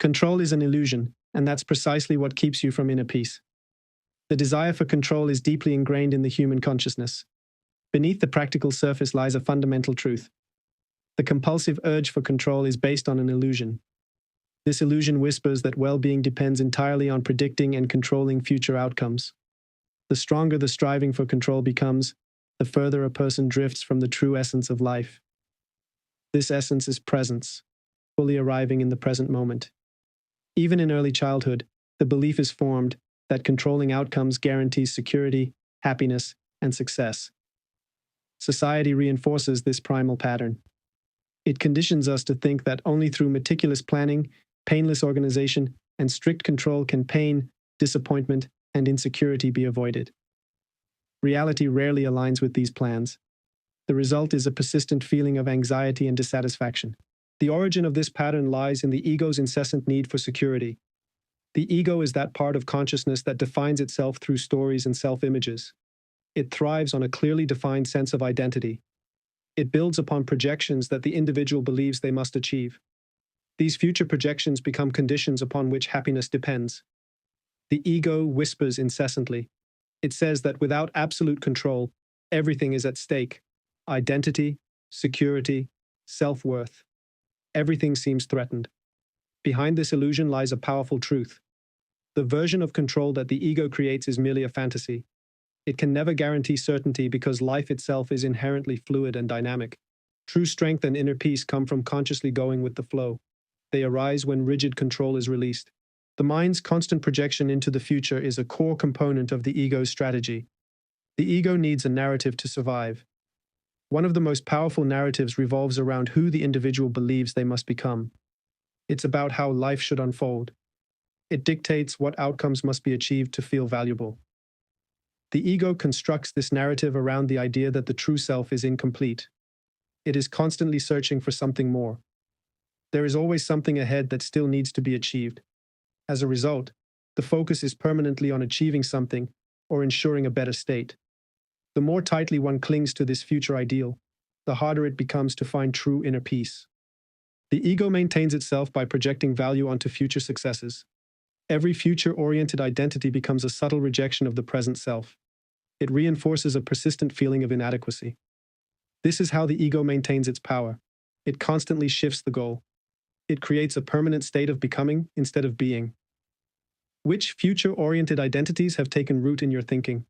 Control is an illusion, and that's precisely what keeps you from inner peace. The desire for control is deeply ingrained in the human consciousness. Beneath the practical surface lies a fundamental truth. The compulsive urge for control is based on an illusion. This illusion whispers that well-being depends entirely on predicting and controlling future outcomes. The stronger the striving for control becomes, the further a person drifts from the true essence of life. This essence is presence, fully arriving in the present moment. Even in early childhood, the belief is formed that controlling outcomes guarantees security, happiness, and success. Society reinforces this primal pattern. It conditions us to think that only through meticulous planning, painless organization, and strict control can pain, disappointment, and insecurity be avoided. Reality rarely aligns with these plans. The result is a persistent feeling of anxiety and dissatisfaction. The origin of this pattern lies in the ego's incessant need for security. The ego is that part of consciousness that defines itself through stories and self-images. It thrives on a clearly defined sense of identity. It builds upon projections that the individual believes they must achieve. These future projections become conditions upon which happiness depends. The ego whispers incessantly. It says that without absolute control, everything is at stake. Identity, security, self-worth. Everything seems threatened. Behind this illusion lies a powerful truth. The version of control that the ego creates is merely a fantasy. It can never guarantee certainty because life itself is inherently fluid and dynamic. True strength and inner peace come from consciously going with the flow. They arise when rigid control is released. The mind's constant projection into the future is a core component of the ego's strategy. The ego needs a narrative to survive. One of the most powerful narratives revolves around who the individual believes they must become. It's about how life should unfold. It dictates what outcomes must be achieved to feel valuable. The ego constructs this narrative around the idea that the true self is incomplete. It is constantly searching for something more. There is always something ahead that still needs to be achieved. As a result, the focus is permanently on achieving something or ensuring a better state. The more tightly one clings to this future ideal, the harder it becomes to find true inner peace. The ego maintains itself by projecting value onto future successes. Every future-oriented identity becomes a subtle rejection of the present self. It reinforces a persistent feeling of inadequacy. This is how the ego maintains its power. It constantly shifts the goal. It creates a permanent state of becoming instead of being. Which future-oriented identities have taken root in your thinking?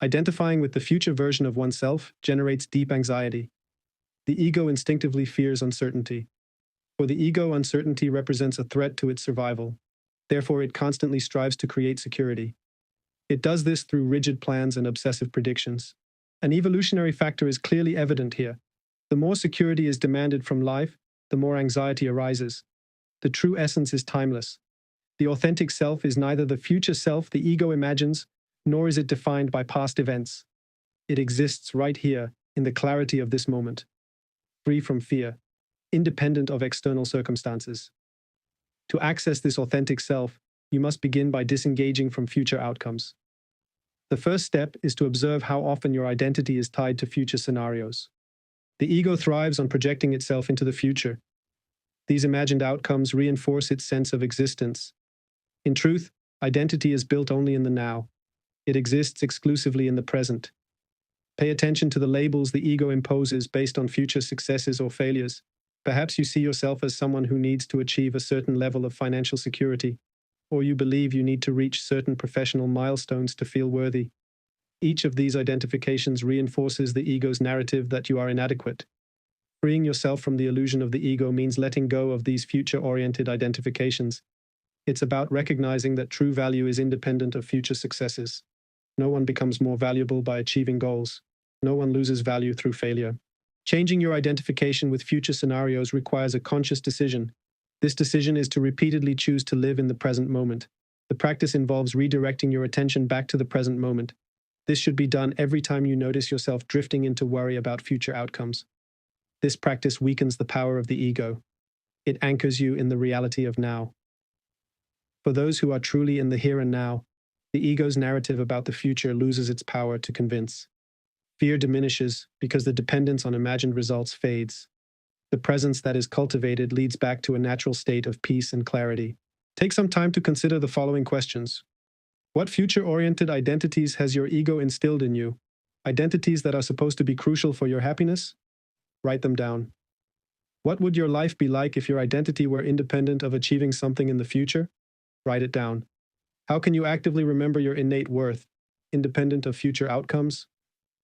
Identifying with the future version of oneself generates deep anxiety. The ego instinctively fears uncertainty. For the ego, uncertainty represents a threat to its survival. Therefore, it constantly strives to create security. It does this through rigid plans and obsessive predictions. An evolutionary factor is clearly evident here. The more security is demanded from life, the more anxiety arises. The true essence is timeless. The authentic self is neither the future self the ego imagines, nor is it defined by past events. It exists right here, in the clarity of this moment, free from fear, independent of external circumstances. To access this authentic self, you must begin by disengaging from future outcomes. The first step is to observe how often your identity is tied to future scenarios. The ego thrives on projecting itself into the future. These imagined outcomes reinforce its sense of existence. In truth, identity is built only in the now. It exists exclusively in the present. Pay attention to the labels the ego imposes based on future successes or failures. Perhaps you see yourself as someone who needs to achieve a certain level of financial security, or you believe you need to reach certain professional milestones to feel worthy. Each of these identifications reinforces the ego's narrative that you are inadequate. Freeing yourself from the illusion of the ego means letting go of these future-oriented identifications. It's about recognizing that true value is independent of future successes. No one becomes more valuable by achieving goals. No one loses value through failure. Changing your identification with future scenarios requires a conscious decision. This decision is to repeatedly choose to live in the present moment. The practice involves redirecting your attention back to the present moment. This should be done every time you notice yourself drifting into worry about future outcomes. This practice weakens the power of the ego. It anchors you in the reality of now. For those who are truly in the here and now, the ego's narrative about the future loses its power to convince. Fear diminishes because the dependence on imagined results fades. The presence that is cultivated leads back to a natural state of peace and clarity. Take some time to consider the following questions. What future-oriented identities has your ego instilled in you? Identities that are supposed to be crucial for your happiness? Write them down. What would your life be like if your identity were independent of achieving something in the future? Write it down. How can you actively remember your innate worth, independent of future outcomes?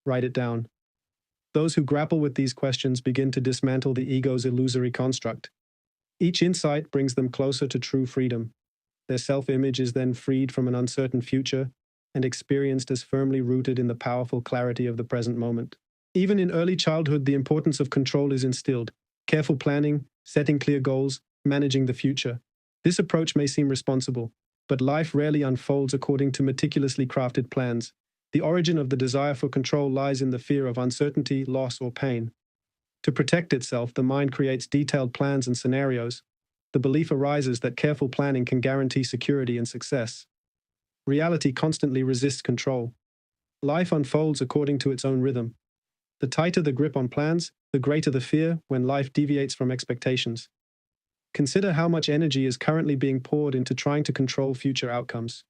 Write it down. Those who grapple with these questions begin to dismantle the ego's illusory construct. Each insight brings them closer to true freedom. Their self-image is then freed from an uncertain future and experienced as firmly rooted in the powerful clarity of the present moment. Even in early childhood, the importance of control is instilled. Careful planning, setting clear goals, managing the future. This approach may seem responsible, but life rarely unfolds according to meticulously crafted plans. The origin of the desire for control lies in the fear of uncertainty, loss, or pain. To protect itself, the mind creates detailed plans and scenarios. The belief arises that careful planning can guarantee security and success. Reality constantly resists control. Life unfolds according to its own rhythm. The tighter the grip on plans, the greater the fear when life deviates from expectations. Consider how much energy is currently being poured into trying to control future outcomes.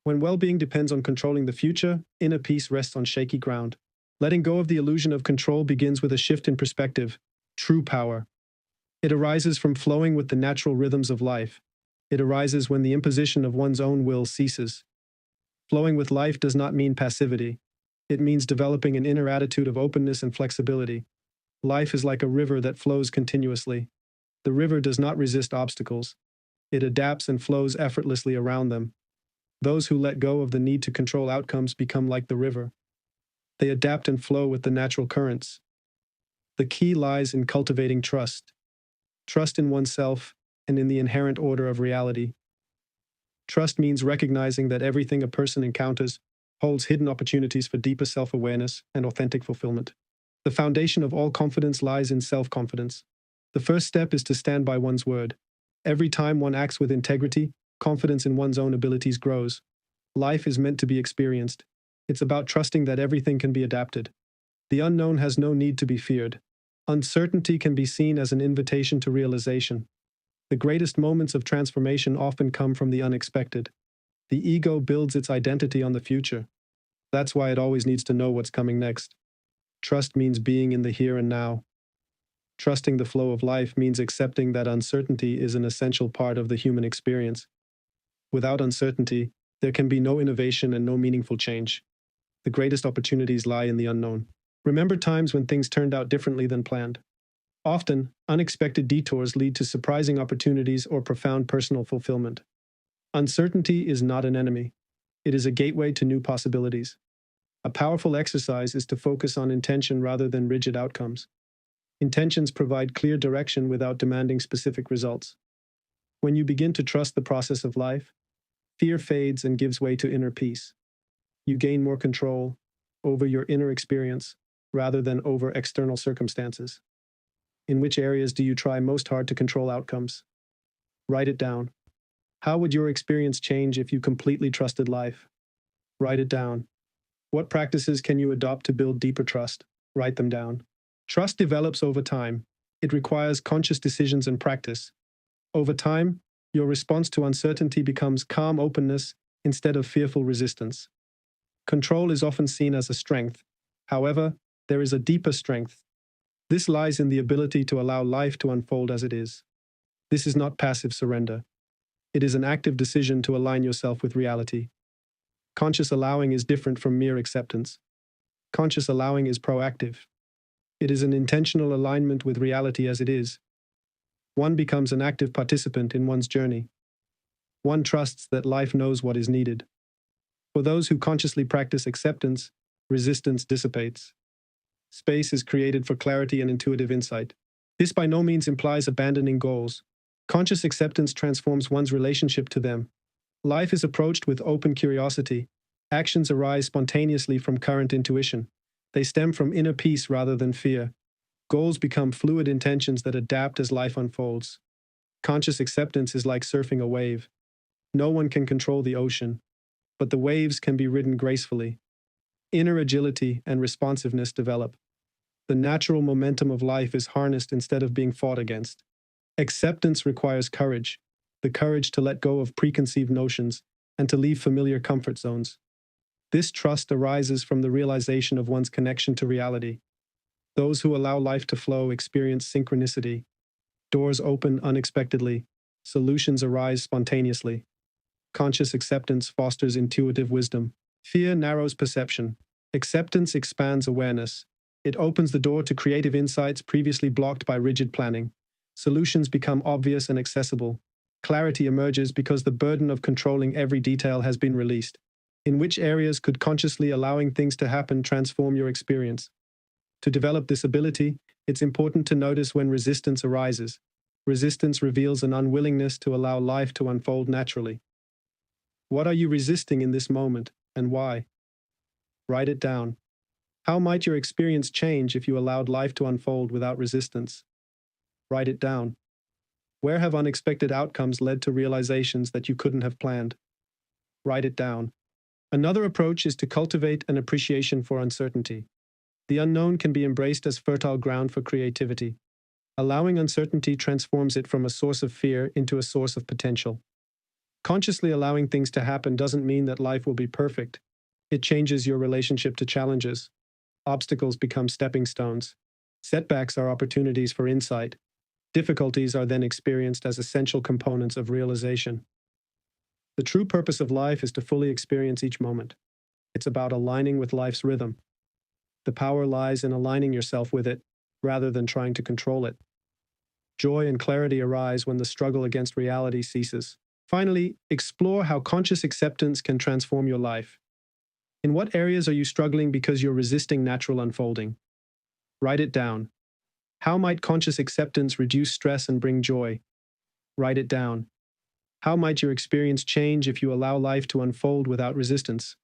When well-being depends on controlling the future, inner peace rests on shaky ground. Letting go of the illusion of control begins with a shift in perspective, true power. It arises from flowing with the natural rhythms of life. It arises when the imposition of one's own will ceases. Flowing with life does not mean passivity. It means developing an inner attitude of openness and flexibility. Life is like a river that flows continuously. The river does not resist obstacles. It adapts and flows effortlessly around them. Those who let go of the need to control outcomes become like the river. They adapt and flow with the natural currents. The key lies in cultivating trust. Trust in oneself and in the inherent order of reality. Trust means recognizing that everything a person encounters holds hidden opportunities for deeper self-awareness and authentic fulfillment. The foundation of all confidence lies in self-confidence. The first step is to stand by one's word. Every time one acts with integrity, confidence in one's own abilities grows. Life is meant to be experienced. It's about trusting that everything can be adapted. The unknown has no need to be feared. Uncertainty can be seen as an invitation to realization. The greatest moments of transformation often come from the unexpected. The ego builds its identity on the future. That's why it always needs to know what's coming next. Trust means being in the here and now. Trusting the flow of life means accepting that uncertainty is an essential part of the human experience. Without uncertainty, there can be no innovation and no meaningful change. The greatest opportunities lie in the unknown. Remember times when things turned out differently than planned. Often, unexpected detours lead to surprising opportunities or profound personal fulfillment. Uncertainty is not an enemy. It is a gateway to new possibilities. A powerful exercise is to focus on intention rather than rigid outcomes. Intentions provide clear direction without demanding specific results. When you begin to trust the process of life, fear fades and gives way to inner peace. You gain more control over your inner experience rather than over external circumstances. In which areas do you try most hard to control outcomes? Write it down. How would your experience change if you completely trusted life? Write it down. What practices can you adopt to build deeper trust? Write them down. Trust develops over time. It requires conscious decisions and practice. Over time, your response to uncertainty becomes calm openness instead of fearful resistance. Control is often seen as a strength. However, there is a deeper strength. This lies in the ability to allow life to unfold as it is. This is not passive surrender. It is an active decision to align yourself with reality. Conscious allowing is different from mere acceptance. Conscious allowing is proactive. It is an intentional alignment with reality as it is. One becomes an active participant in one's journey. One trusts that life knows what is needed. For those who consciously practice acceptance, resistance dissipates. Space is created for clarity and intuitive insight. This by no means implies abandoning goals. Conscious acceptance transforms one's relationship to them. Life is approached with open curiosity. Actions arise spontaneously from current intuition. They stem from inner peace rather than fear. Goals become fluid intentions that adapt as life unfolds. Conscious acceptance is like surfing a wave. No one can control the ocean, but the waves can be ridden gracefully. Inner agility and responsiveness develop. The natural momentum of life is harnessed instead of being fought against. Acceptance requires courage, the courage to let go of preconceived notions and to leave familiar comfort zones. This trust arises from the realization of one's connection to reality. Those who allow life to flow experience synchronicity. Doors open unexpectedly. Solutions arise spontaneously. Conscious acceptance fosters intuitive wisdom. Fear narrows perception. Acceptance expands awareness. It opens the door to creative insights previously blocked by rigid planning. Solutions become obvious and accessible. Clarity emerges because the burden of controlling every detail has been released. In which areas could consciously allowing things to happen transform your experience? To develop this ability, it's important to notice when resistance arises. Resistance reveals an unwillingness to allow life to unfold naturally. What are you resisting in this moment, and why? Write it down. How might your experience change if you allowed life to unfold without resistance? Write it down. Where have unexpected outcomes led to realizations that you couldn't have planned? Write it down. Another approach is to cultivate an appreciation for uncertainty. The unknown can be embraced as fertile ground for creativity. Allowing uncertainty transforms it from a source of fear into a source of potential. Consciously allowing things to happen doesn't mean that life will be perfect. It changes your relationship to challenges. Obstacles become stepping stones. Setbacks are opportunities for insight. Difficulties are then experienced as essential components of realization. The true purpose of life is to fully experience each moment. It's about aligning with life's rhythm. The power lies in aligning yourself with it, rather than trying to control it. Joy and clarity arise when the struggle against reality ceases. Finally, explore how conscious acceptance can transform your life. In what areas are you struggling because you're resisting natural unfolding? Write it down. How might conscious acceptance reduce stress and bring joy? Write it down. How might your experience change if you allow life to unfold without resistance?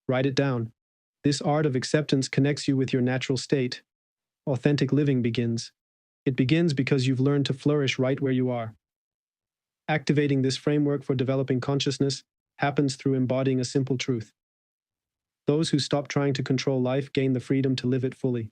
Write it down. This art of acceptance connects you with your natural state. Authentic living begins. It begins because you've learned to flourish right where you are. Activating this framework for developing consciousness happens through embodying a simple truth. Those who stop trying to control life gain the freedom to live it fully.